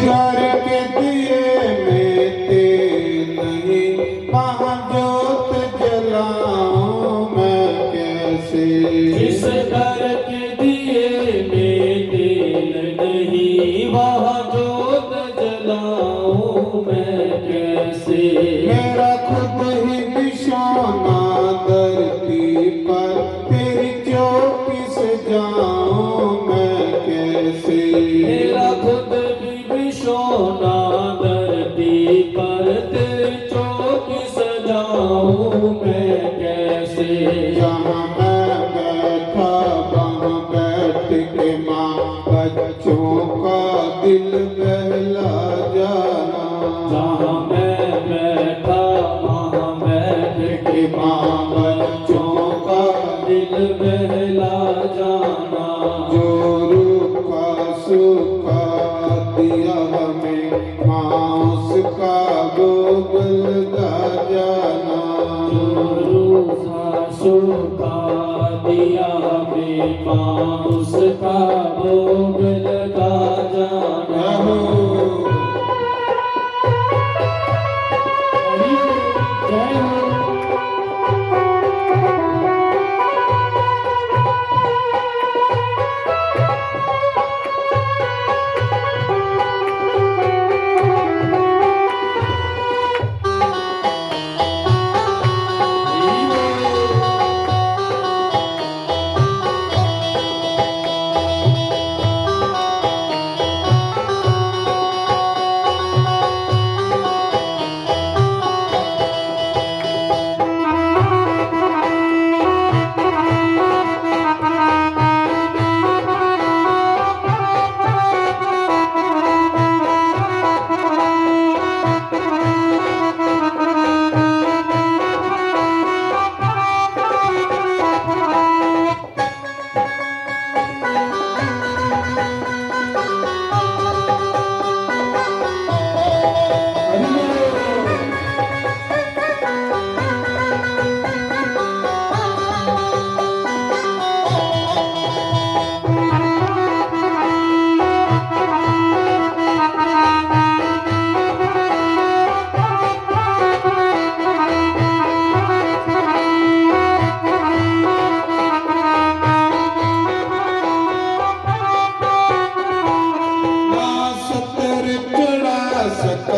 करके दिए में तेल नहीं, महाजोत जलाऊं मैं कैसे। जिस घर के दिए में तेल नहीं, वहाँ जोत जलाऊं मैं कैसे। मेरा खुद ही बिछौना धरती पर, तेरी चौकी से जाऊं मैं कैसे। मेरा खुद भी बिछौना धरती पर, तेरी चौकी सजाऊं मैं कैसे। जहाँ मैं बैठा वहाँ बैठ के माँ बच्चों का दिल बहला जाना। जहाँ मैं बैठा वहाँ बैठ के माँ बच्चों का दिल बहला जाना। जो रूखा सूखा दिया हमें माँ उसका भोग लगा जाना। जो रूखा सूखा दिया हमें माँ उसका भोग लगा जाना। जय हो।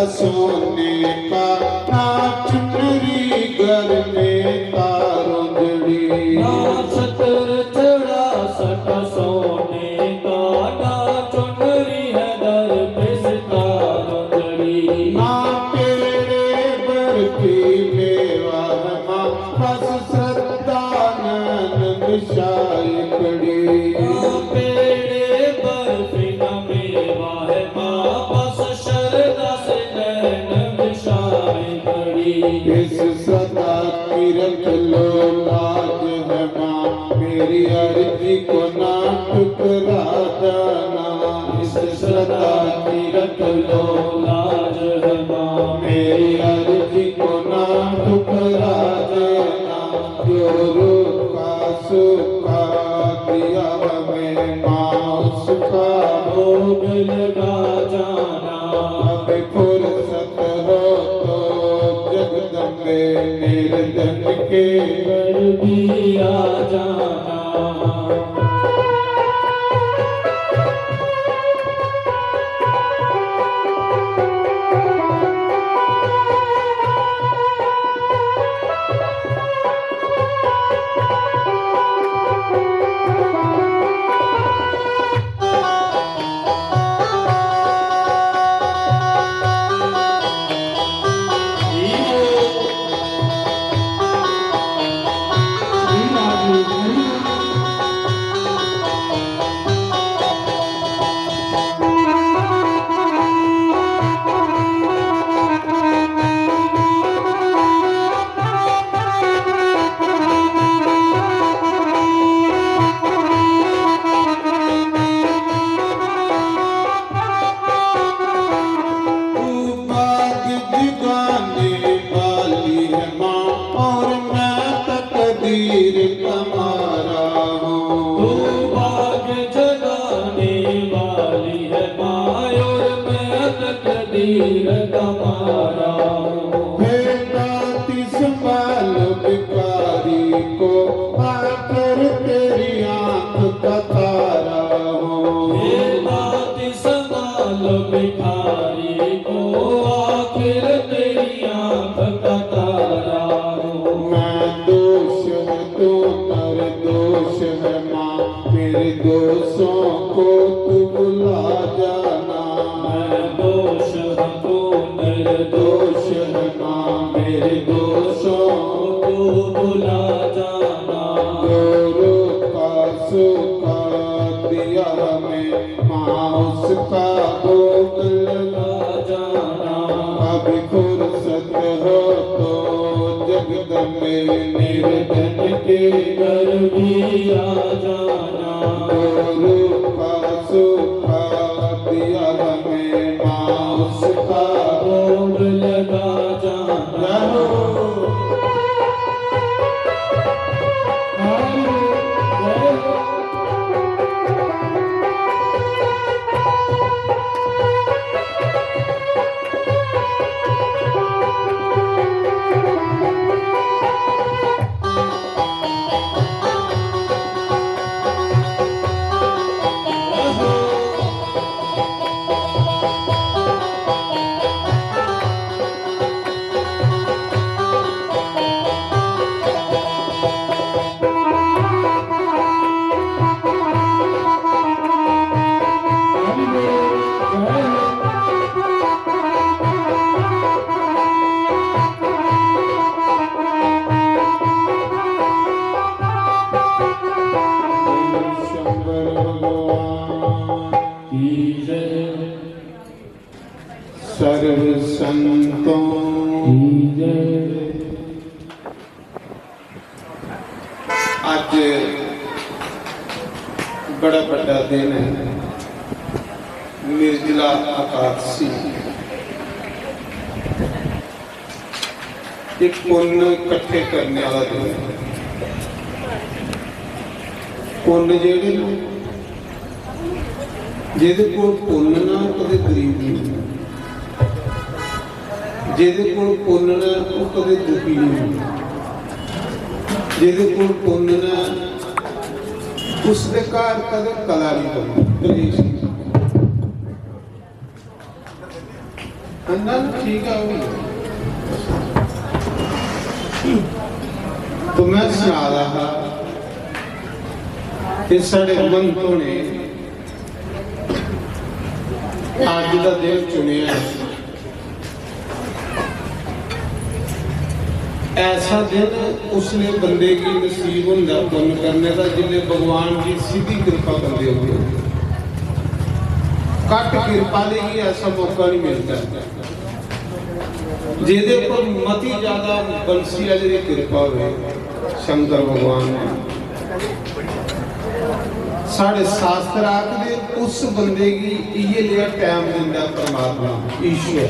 सोने का ना चुनरी घर में तारों जड़ी। ना छतर चढ़ा सका सोने का, ना चुनरी है दर पे सितारों जड़ी। ना पेड़े बरती मेवा माँ बस श्रद्धा नैन मिशाई पड़ी। ना पेड़े बर्फी न मेवा है माँ, बस शरदा से नैन मिशाई पड़ी। इस सदा की रख लो लाज है माँ, मेरी अर्जी को ना ठुकरा जाना। इस सदा की रख लो लाज है माँ, मेरी अर्जी को ना ठुकरा देना। जो रूखा सूखा दिया हमें माँ उसका भोग लगा जाना। अब फुर्सत हो तो जगदम्बे निर्धन के घर भी आ जाना। तकदीर का मारा हूँ। हे दाती संभाल भिखारी को आकर तेरी आंख का तारा हूँ। हे दाती संभाल भिखारी को आखिर तेरी आंख का तारा हूँ। मैं दोष है तो निर्दोष है माँ, मेरे दोषों को तू बुला जाना। मैं दोष हूँ तो निर्दोष है माँ, मेरे दोषों को तू भुला जाना। गोरो का सुखा दिया हमें माँ, उसका भोग लगा जाना। अभी फुर्सत हो तो जगदम्बे निर्धन के घर भी आ जाना। गोरो का सुखा दिया हमें माँ, उसका भोग लगा जाना। शंकर भगवान की जय। सर्व संतों की जय। आज बड़ा बड़ा दिन है, निर्जला एकादशी। एक पुण्य इकट्ठे करने वाला दिन है। पुण्य जेड़े ਜਿਹਦੇ ਕੋਲ ਪੁੰਨ ਨਾ ਕਦੇ ਗਰੀਬ ਨਹੀਂ ਹੁੰਦਾ, ਜਿਹਦੇ ਕੋਲ ਪੁੰਨ ਨਾ ਉਹ ਕਦੇ ਦੁਖੀ ਨਹੀਂ ਹੁੰਦਾ, ਜਿਹਦੇ ਕੋਲ ਪੁੰਨ ਨਾ ਉਸ ਦੇ ਘਰ ਕਦੇ ਕਲਾ ਨਹੀਂ ਬਣਦੀ, ਕਲੇਸ਼ ਨਹੀਂ। अंदर ठीक है तो मैं सुना रहा कि साढ़े मंतों ने आज का दिन चुनिया ऐसा दिन उसने बंदे की नसीब होंदा पुण्य करने का जिन्हें भगवान की सीधी कृपा बंदे होगी। कट कृपा लेगी ऐसा मौका नहीं मिलता जिहदे पर मती ज्यादा बंसी है जी कृपा हो शंकर भगवान ने साढ़े शास्त्र आखदे उस बंदे की ये लिया टाइम दिंदा परमात्मा ईश्वर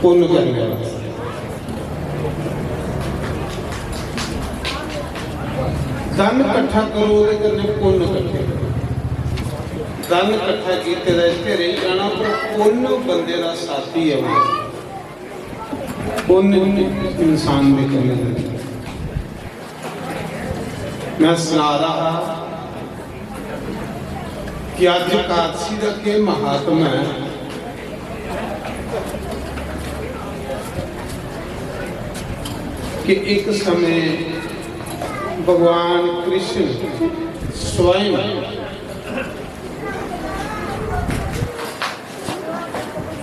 पुण्य करने वाला। धन इकट्ठा करो ਉਹਦੇ करने पुण्य इकट्ठे करो। धन इकट्ठा कीते रहते रही जाना पर पुण्य बंदे का साथी है वो पुण्य इंसान में करने लगे। मैं सुना रहा कि आज एकादशी का के महात्मा है। कि एक समय भगवान कृष्ण स्वयं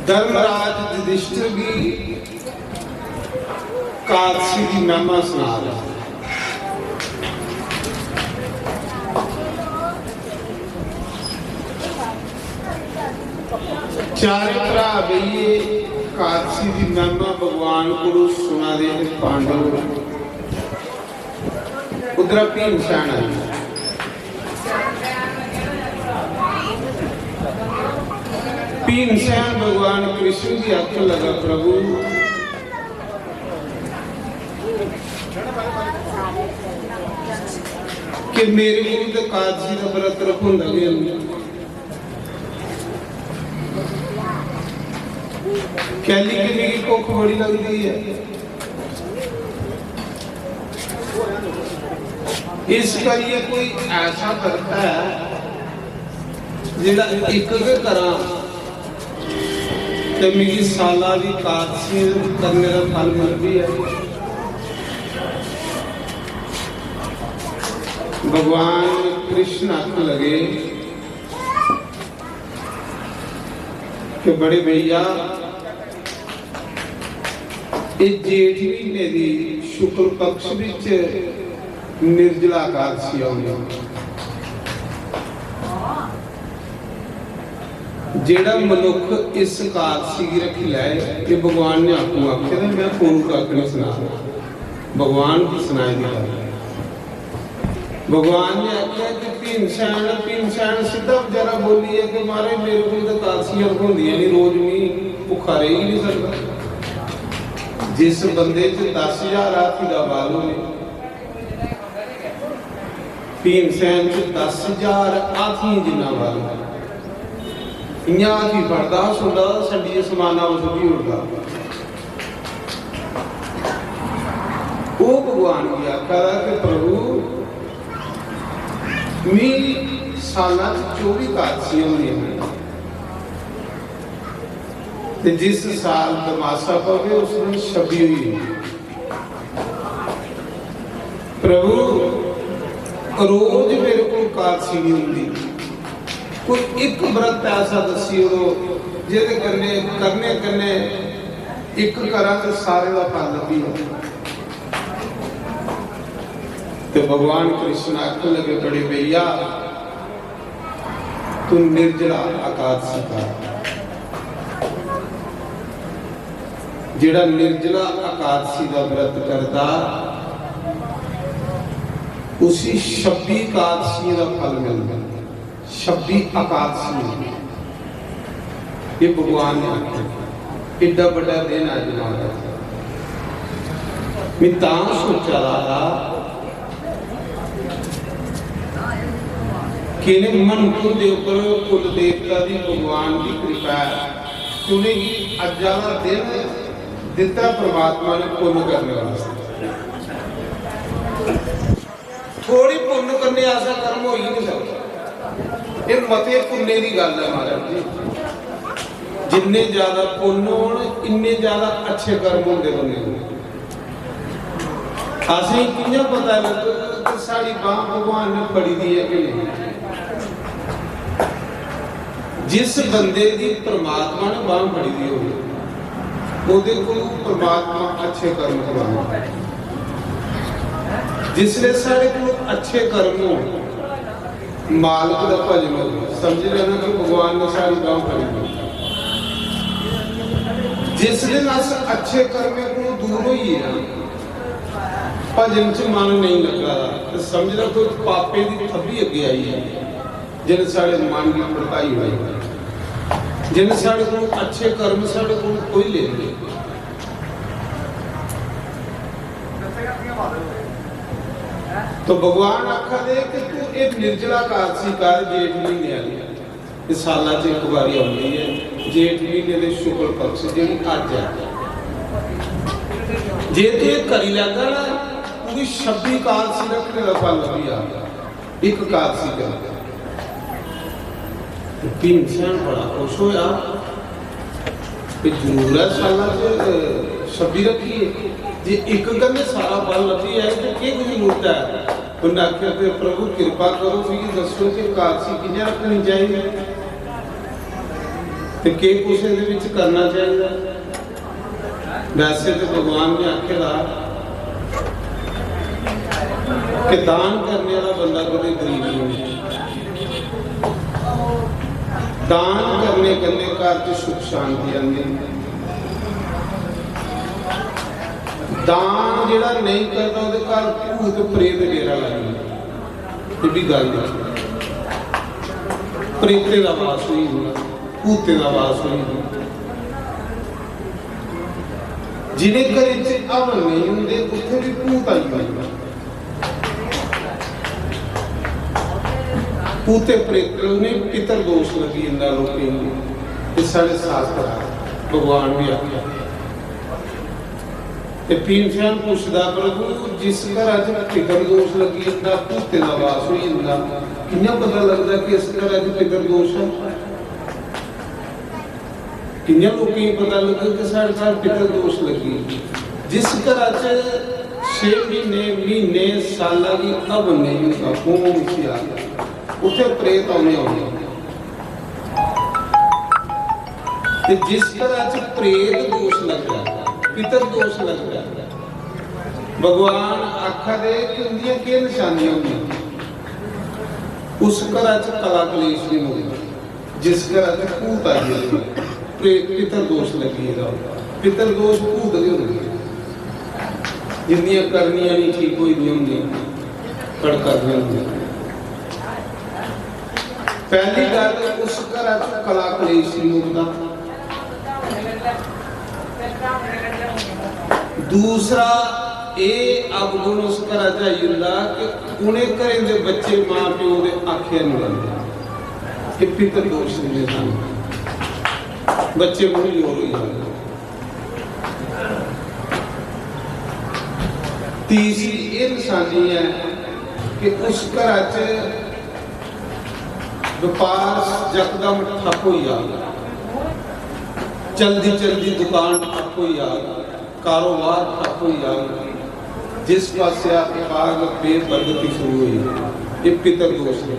धर्मराज युधिष्ठिर की एकादशी की महिमा सुना रहा। चार भरा बइए एकादशी की महिमा भगवान को सुना दे पांडव उधर भीमसेन आई। भीमसेन भगवान कृष्ण की आंखें लगा प्रभु कि मेरे गुरु तो एकादशी का व्रत रखूंगा कैली किन्नी की भुख बड़ी लगती है। इस करिए कोई ऐसा करता है जिहड़ा एक के करा ते मेरी साला की कादसी करने का फल मिल भी है। भगवान कृष्ण आख लगे कि बड़े भैया जेठ महीने की शुक्ल पक्ष विच निर्जला एकादशी आउंदी, जेड़ा मनुख इस एकादशी की रखी लै ये भगवान ने आपको आखे मैं फोन कख नहीं सुना, भगवान की सुनाई दी गल। भगवान ने आख्या कि भीमसैन सीधा बेचारा बोली है कि मारे मेरे को तो एकादशियां होंदियां नहीं, रोज नहीं भुखा रह ही नहीं सकता। जिस बंदे च 10,000 हाथी का बाल होने, भीमसैन च 10,000 हाथी जिन्ना बाल, इयां हाथी फड़दा सुनदा संडी समाना उस भी उड़दा। वो भगवान की आख्या कि प्रभु मेरी साल 24 एकादशियां होंदियां, जिस साल तमाशा पवे उस दिन 26 हुई। प्रभु रोज मेरे को एकादशी नहीं होंगी, कोई एक व्रत ऐसा दसियो जिहदे करने करने एक करा तो सारे का फल लभी हो। तो भगवान कृष्ण आखने लगे बड़े भैया तू निर्जला एकादशी कर, जेड़ा निर्जला एकादशी का व्रत करता उसी 26 एकादशी का फल मिलता। 26 एकादशी ये भगवान ने आख्या एडा बड़ा दिन आज मारा। मैं सोचा रहा कि मनपुर के ऊपर कुल देवता की भगवान की कृपा है कि उन्हें अज वाला दिन दिता परमात्मा ने पुण्य करने वास्ते। थोड़ी पुण्य करने ऐसा कर्म हो ही नहीं सकता, ये मते पुण्य की गल है महाराज जी। जिन्ने ज्यादा पुण्य हो इन्ने ज्यादा अच्छे कर्म होंगे बंदे। असें कियां पता लग कि साड़ी बांह भगवान ने फड़ी दी है कि नहीं। जिस बंदे की परमात्मा ने बांह फड़ी दी हो ਉਹਦੇ ਕੋਲ परमात्मा अच्छे कर्म करवाना। जिसले सारे को अच्छे कर्म हो मालिक का भजन हो समझ लेना कि भगवान ने सारी बांह फड़ी दी। जिस दिन अस अच्छे कर्म को दूर होइए भजन च मन नहीं लगा तो समझ लो कोई पापे की थब्बी अगे आई है जिन सारे मन की भड़काई हुई, जिन साढ़े को अच्छे कर्म साढ़े को कोई ले ले। तो भगवान आखा दे कि तू एक निर्जला एकादशी कर जेठ महीने वाली साल च एक बारी आती है। जेठ महीने के शुक्ल पक्ष जी अज है, जे तू ये करी लैगा ना पूरी 26 एकादशी रखने का फल भी आ एक एकादशी कर। भीमसैन बड़ा खुश होया कि जरूर है साल 26 रखिए, जे एक गल सारा फल लभी है तो की जरूरत है। उन्हें आख्या कि प्रभु कृपा करो फिर दसो कि एकादशी कि'यां रखनी चाहिए तो के कुछ इहदे करना चाहिए। वैसे तो भगवान ने आखेगा कि दान करने वाला बंदा कभी गरीब नहीं होता। दान करने करने घर च सुख शांति आती। दान जिहड़ा नहीं करता उहदे घर भूत प्रेत डेरा लग भी गल प्रेते का वास नहीं होना, भूते का वास नहीं होना। जिन्हें घर च हवन नहीं होंगे उत्थे भी भूत आई होंगे। पूते प्रेत ने पितर दोष लगी इंदा लोकें साढ़े शास्त्र भगवान भी आख्या ते पीनसियान पुछदा प्रभु जिस घर च पितर दोष लगी जंदा भूते दा वास होई जंदा कि'यां पता लगदा कि इस घर च पितर दोष है कि'यां लोकें गी पता लग्गा कि साढ़े घर पितर दोष लगी जिस घर च 6 महीने सालां दी अब नहीं होता कौन सी आ गया उत्थे प्रेत आने ते जिस घर च प्रेत दोष लगदा पितर दोष लगता भगवान आखा दे कि उनकी क्या निशानियां होंगी उस घर च कला कलेश नहीं होगी जिस घर च भूत आ गए पितर दोष लगी पितर दोष भूत के होंगे जिन्नियां करनियां नहीं ठीक हुई नहीं होंगी पर करनियां होंगी पहली गल उस घर च कला कलेश नहीं होता दूसरा ये अवगुण उस घर च कि उन्हें घरें दे बच्चे मां प्यो दे आख्या नहीं लगते कि पितर दोष नहीं सन बच्चे मुंह जोर हो जाते तीसरी ये निशानी है कि उस घर च व्यापार यकदम ठप हो जाएगा चलती चलती दुकान ठप हो जाएगी कारोबार ठप हो जाएगा जिस पास व्यापार बेबरकती शुरू हुई ये पितर दोष है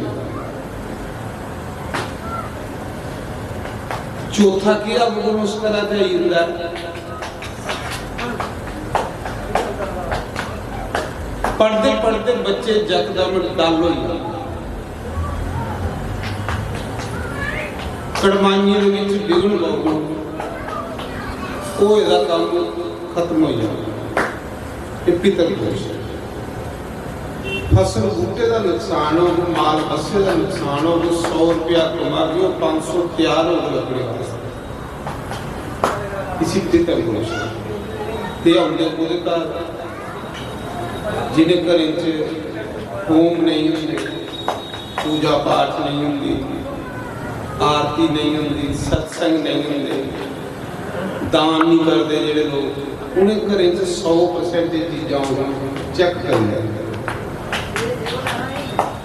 चौथा क्या अवगुण उस तरह का इंद्र पढ़ते पढ़ते बच्चे यकदम डल हो कड़माइयों विघन लगन वो इसका काम खत्म हो जाए पितर दोष फसल बूटे का नुकसान हो माल बसे का नुकसान हो 100 रुपया कमा के 500 तैयार हो लगने वास्ते इसी पितर दोष ते आउंदे ओदे घर जिन्हें घरें च होम नहीं होंगे पूजा पाठ नहीं होंगी आरती नहीं होंगी सत्संग नहीं होंगे दान नहीं करते जेडे लोग उन्हें घरें 100% चीज़ां चेक कर लिया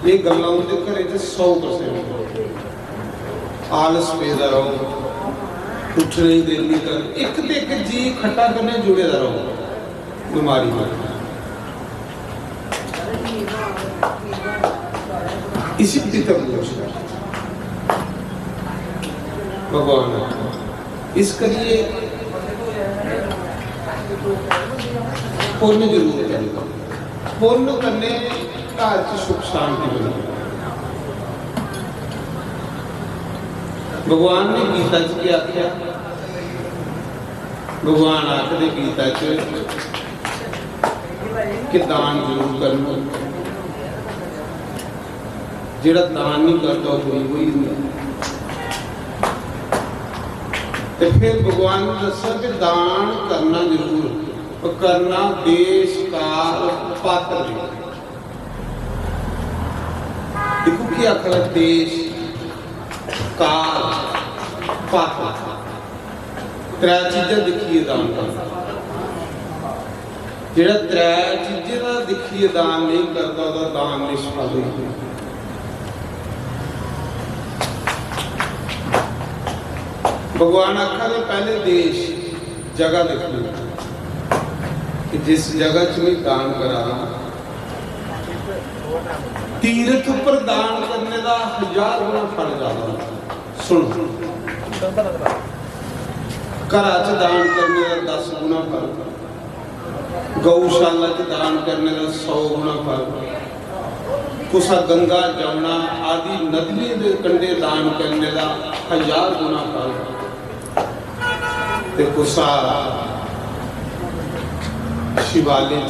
ये गल्लां उनके घरें 100% आलस पेदा रहो उठने ही दिल नहीं कर एक ते एक जी खट्टा करने जुड़े दा रहो बीमारी में इसी पितर दोष भगवान इस करिए पुण्य जरूर करेगा पुण्य करने घर च सुख शांति बनी भगवान ने गीता च क्या आख्या भगवान आखदे गीता च कि दान जरूर करना जेड़ा दान नहीं करता वही तो फिर भगवान ने दसा कि दान करना जरूर करना देश काल पात्र देखो क्या आखर देश काल पात्र त्रै चीज़ां दिखिए दान करना जेड़ा त्रै चीज़ें का दिखिए दान नहीं करता वह दान निष्फल हो भगवान आखा ने पहले देश जगह देखनी कि जिस जगह च मैं दान करा तीर्थ पर दान करने का 1000 गुना फल ज्यादा सुन घर च दान करने का 10 गुना फल गौशाला च दान करने का 100 गुना फल कुसा गंगा जमुना आदि नदियों के कंढे दान करने का 1000 गुना फल ते कुसा शिवालय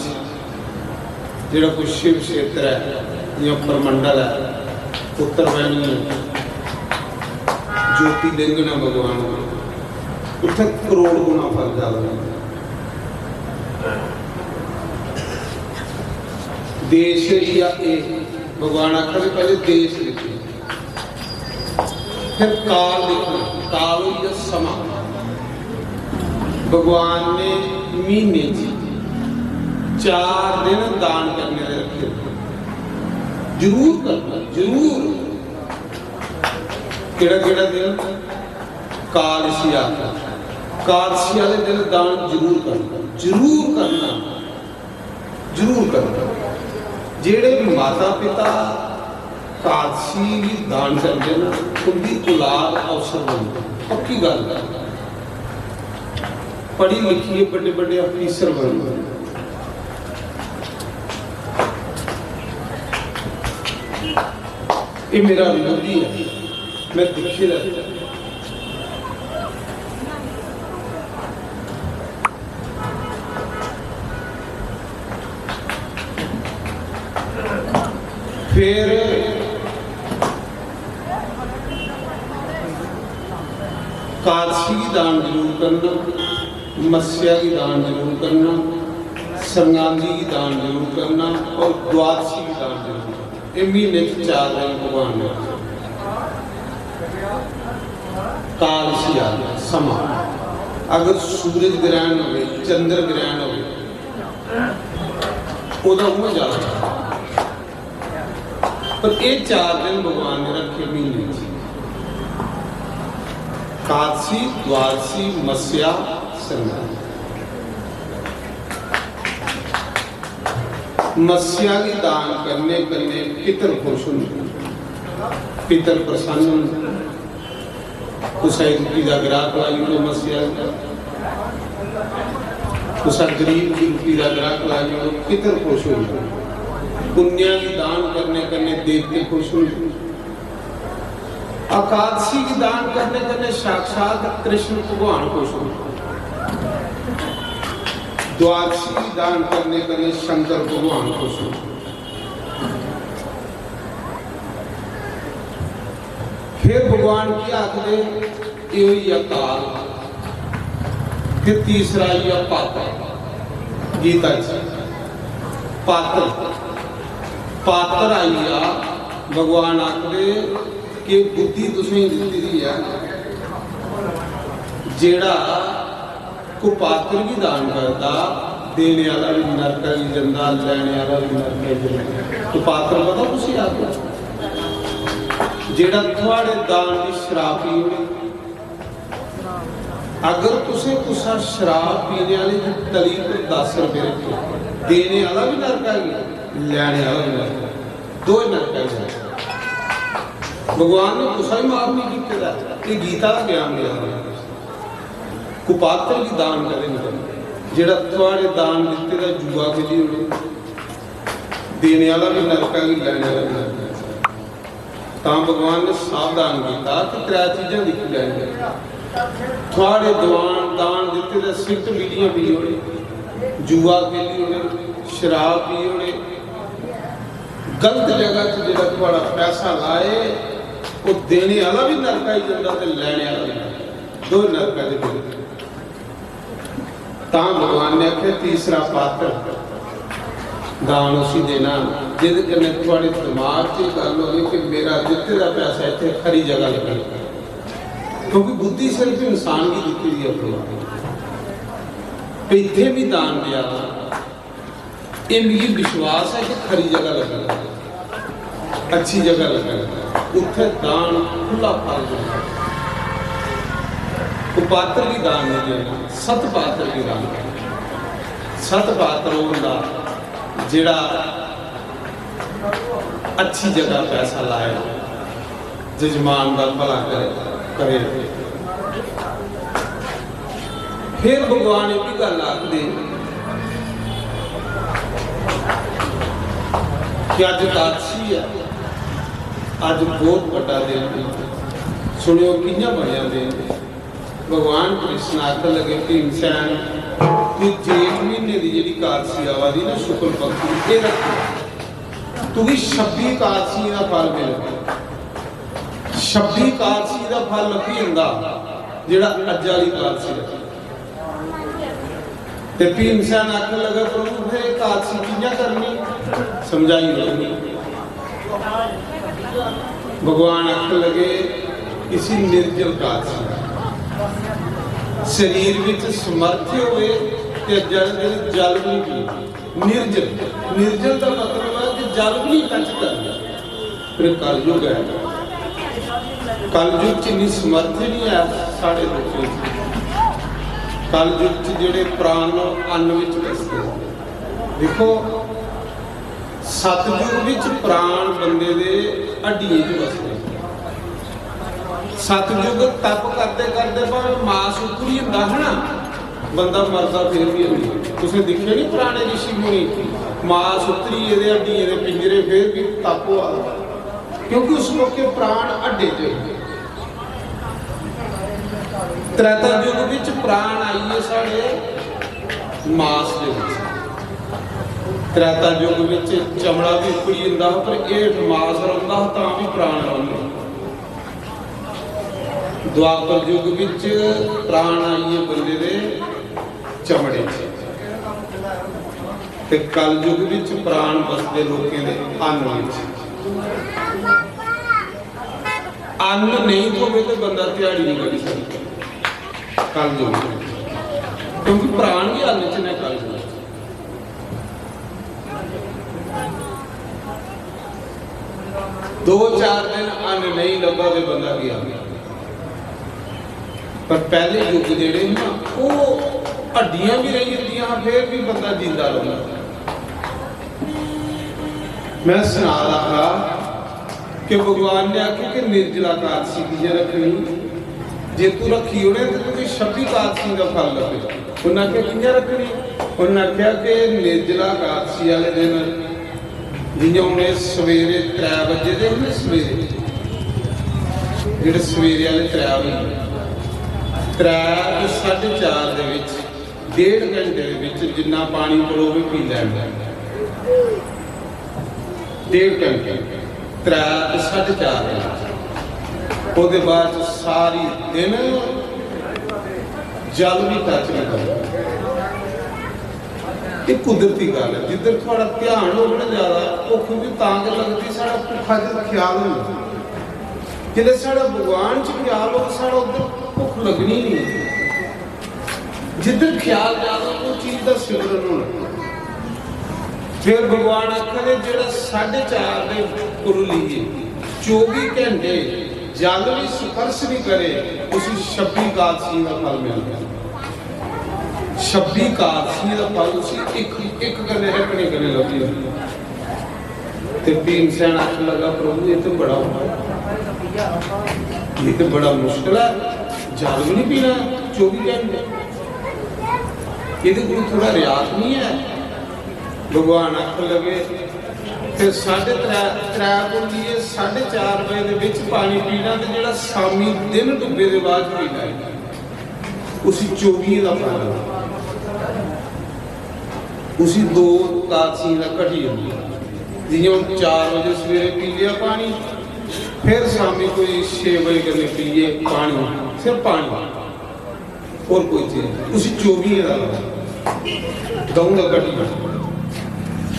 जो कोई शिव क्षेत्र है या प्रमंडल है उत्तरवाहिनी है ज्योतिर्लिंग ने भगवान उत्थे करोड़ गुना फल ज्यादा देश या भगवान आखर पहले देश लिखे फिर काल लिखना काल हो या समा भगवान ने महीने 4 दिन दान करने दे रखे, जरूर करना, जरूर। केड़ा केड़ा दिन? कालसिया, कालसिया के दिन दान जरूर करना, जरूर करना, जरूर करना। जेड़े भी माता पिता कालसी भी दान करते ना, उनकी औलाद अवसर बनती, पक्की गल है। पढ़ी लिखी बड़े बड़े अफीसर बन गए। ये मेरा अनुभवी है, मैं दिखे रहता। फिर कालसी की दान जरूर करना, मत्स्या की दान जरूर करना, संगांगी की दान जरूर करना और द्वादशी की दान जरूर करना। ये महीने 4 दिन भगवान ने कालसी आ गया समा। अगर सूरज ग्रहण हो, चंद्र ग्रहण हो, ज्यादा, पर ये 4 दिन भगवान ने रखे महीने, कालसी, द्वादशी, मत्स्या, संगांगी। मत्स्या की दान करने करने पितर खुश होंगे, पितर प्रसन्न होंगे। कुछ रुपये का ग्राहक लाई लो मत्स्या, कुछ गरीब की रुपये का ग्राहक लाई लो, पितर खुश होंगे। पुण्य की दान करने करने देवते खुश होंगे। एकादशी की दान करने करने साक्षात कृष्ण भगवान खुश होंगे। द्वादशी की दान करने करने शंकर भगवान खुश होंगे। फिर भगवान की आखिरी अकाल, फिर तीसरा यह पात्र, गीता जी पात्र, पात्र आइया। भगवान आखिरे कि बुद्धि तुसें दित्ती दी है, जेड़ा को पात्र की दान करता, देने वाला भी नरक ही जंदा, लैने वाला भी नरक ही जंदा। तो पात्र पता तुसी आपको, जेड़ा थोड़े दान की शराब पीने, अगर तुसें कुछ शराब पीने वाली तली पर 10 रुपए रखे, देने वाला भी नरक ही, लैने वाला भी नरक, दो ही नरक ही। भगवान ने गुस्सा ही माफ नहीं किया। ये गीता का ज्ञान दिया। कुपात्र की दान करें, जेड़ा थोड़े दान दिते दा जुआ के लिए, देने वाला भी नरका की, लैने वाला भी नरका। तां भगवान ने सावधान किया कि 3 चीज़ें दिखी जाएंगे। थोड़े दान दिते दा सिगट बीड़ियां पी होने, जुआ के लिए, शराब पी होने, गलत जगह से जेड़ा थोड़ा पैसा लाए, वो देने वाला भी नरका ही जाता ते लैने वाला भी, दो नरका के। तां भगवान ने आखे तीसरा पात्र दान उसी देना जिहदे कन्नै थोड़े दिमाग च गल होवे कि मेरा दित्ते दा पैसा इत्थे खरी जगह लगे, क्योंकि बुद्धि सिर्फ इंसान की दित्ती दी है। इत्थे भी दान दिया, ये मिगी विश्वास है कि खरी जगह लगेगा, अच्छी जगह लगेगा, उत्थे दान खुला फल देना। कुपात्र की दान नहीं देना, सत पात्र की दान करना। सत पात्र होंदा जेड़ा अच्छी जगह पैसा लाए, जजमान का भला करे। फिर भगवान ये भी गल आखदे कि अज एकादशी है, अज बहुत बड़ा दिन। सुनियो कियां बनया दिन। भगवान कृष्ण आखन लगे भीमसैन कि जेठ महीने की जी एकादशी आवा दी ना, शुक्ल पक्ष ये रखो, तुझी 26 एकादशी का फल मिल गया। 26 एकादशी का फल लगी हुंदा जेड़ा अज वाली एकादशी रखी। ते भीमसैन आखन लगा प्रभु फिर एकादशी कियां करनी, समझाई होगी। भगवान आखन लगे इसी निर्जल एकादशी शरीर विच समर्थ होवे ते जल भी पी। निर्जल, निर्जल का मतलब है कि जल भी नहीं टच करना। फिर कलयुग है, कलयुग च इन्नी समर्थ नहीं है साढ़े लोगों च। कलयुग च जिहड़े प्राण अन्न विच बसदे, देखो सतयुग विच प्राण बंदे दे हड्डियां च बसदे। सतयुग तप करते करते भावें मास उतरी हुंदा है ना, बंदा मरदा फिर भी नहीं। तुसीं दिखे नहीं पुराने ऋषि मुनि, मास उतरी इहदे हड्डियां दे पिंजरे फिर भी तप हुआ, क्योंकि उस मौके प्राण हड्डे च। त्रेता युग विच प्राण आइए साढ़े मास दे विच। त्रेता युग विच चमड़ा भी उखड़ी हुंदा पर हेठ मास रहिंदा तां भी प्राण रहिंदे। द्वापर युग विच प्राण आइए बंदे दे चमड़े च, ते कल युग विच प्राण बसदे लोकें दे अन्न विच। अन्न नहीं होवे तो बंदा दिहाड़ी नहीं करी सकदा कल युग, क्योंकि प्राण भी अन्न च ने कल युग। दो चार दिन अन्न नहीं लगा तो बंदा गया। पर पहले युग जेड़े ना वो हड्डियां भी रही होंदियां फिर भी बंदा जिंदा रहंदा। मैं सुना रहा कि भगवान ने आखिया कि निर्जला एकादशी की रखनी, जे तू रखी होने तो तुझे 26 एकादशी का फल लगे। उन्हें आखिया कि'यां रखनी, उन्हें आखिया कि निर्जला एकादशी वाले दिन जियां उन्हें सवेरे 3 बजे दे उन्हें सवेरे जेडे सवेरे वाले 3 बजे 3 तो 4:30 दे विच 1.5 घंटे दे विच जिन्ना पानी परोवे पी लैंदा। 1.5 घंटे 3 तो 4:30 ਉਹਦੇ बाद सारी दिन जल भी टच नहीं करता। ये कुदरती गल है, जिधर थोड़ा ध्यान होगा ना ज्यादा भुख भी तांग लगती, सारा भुखा जिदा ख्याल होगा। जिले साड़ा भगवान च ख्याल हो साड़ा उधर भुख लगनी नहीं। जिधर ख्याल ज्यादा वो चीज का सिमरन होना। फिर भगवान आखने जेड़ा 4:30 दे कुरलीए 24 घंटे जल भी स्पर्श नहीं करे उसी 26 एकादशी का फल मिलता। 26 एकादशी का फल उसी एक गले रखने गले लगी। भीमसेन आख लगा प्रभु ये तो बड़ा ये तो बड़ा मुश्किल है, जल भी नहीं पीना 24 घंटे, ये थोड़ा रियाज नहीं है। भगवान आख लगे फिर 3:30 को लिए 4:30 बजे दे विच पानी पीना ते जेड़ा शामी दिन डुब्बे दे बाद पीना उसी 24 का फल, उसी 2 एकादशी का घटी होंदी। जियां 4 बजे सवेरे पी लिया पानी, फिर शामी कोई 6 बजे कने पीए पानी, सिर्फ पानी और कोई चीज, उसी 24 का दूंगा घटी।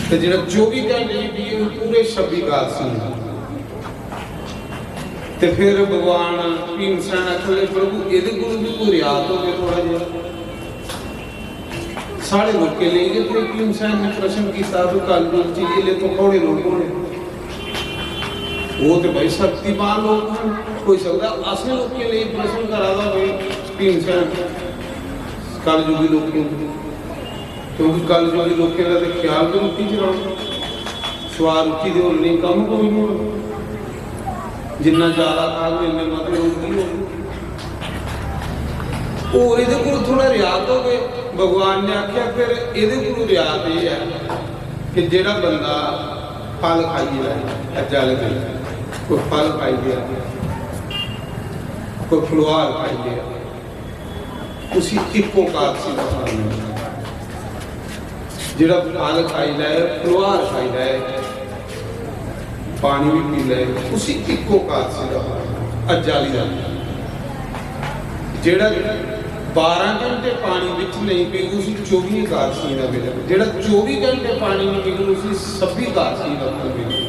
तो जो 24 घंटे पिए पूरे 26 एकादशी। तो फिर भगवान भीमसेन आखने प्रभु ये कोल भी कोई रियात हो गया थोड़ा जिहा साढ़े लोग के लिए। फिर भीमसेन ने प्रश्न किया तो कल ये ले तो थोड़े लोग होने, वो तो भाई शक्तिमान लोग हैं, कोई सकता असली लोग के लिए प्रश्न करा था भाई भीमसेन कल युगी लोग, क्योंकि कल युगी लोग का ख्याल तो रुकी चलाओ सवार रुकी दे नहीं कम कोई नहीं, जिन्ना ज्यादा खा लो इन्ने मतलब रुकी हो। और ये थोड़ा रियात हो गए। भगवान ने आख्या फिर ये रियात ये है कि जेड़ा बंदा फल खाई रहा जल के, कोई फल खाई लिया, कोई फलवार खाई लिया, उसी इको एकादशी का फल मिलता। जेड़ा फल खाई लाए, फलवार खाई लाए, पानी भी पी लाए, उसी इको एकादशी का फल अजाली का। जेड़ा 12 घंटे पानी विच नहीं पीगू उसी 24 एकादशी का मिलेगा। जेड़ा 24 घंटे पानी नहीं पीगू उसी 26 एकादशी का फल मिलेगा।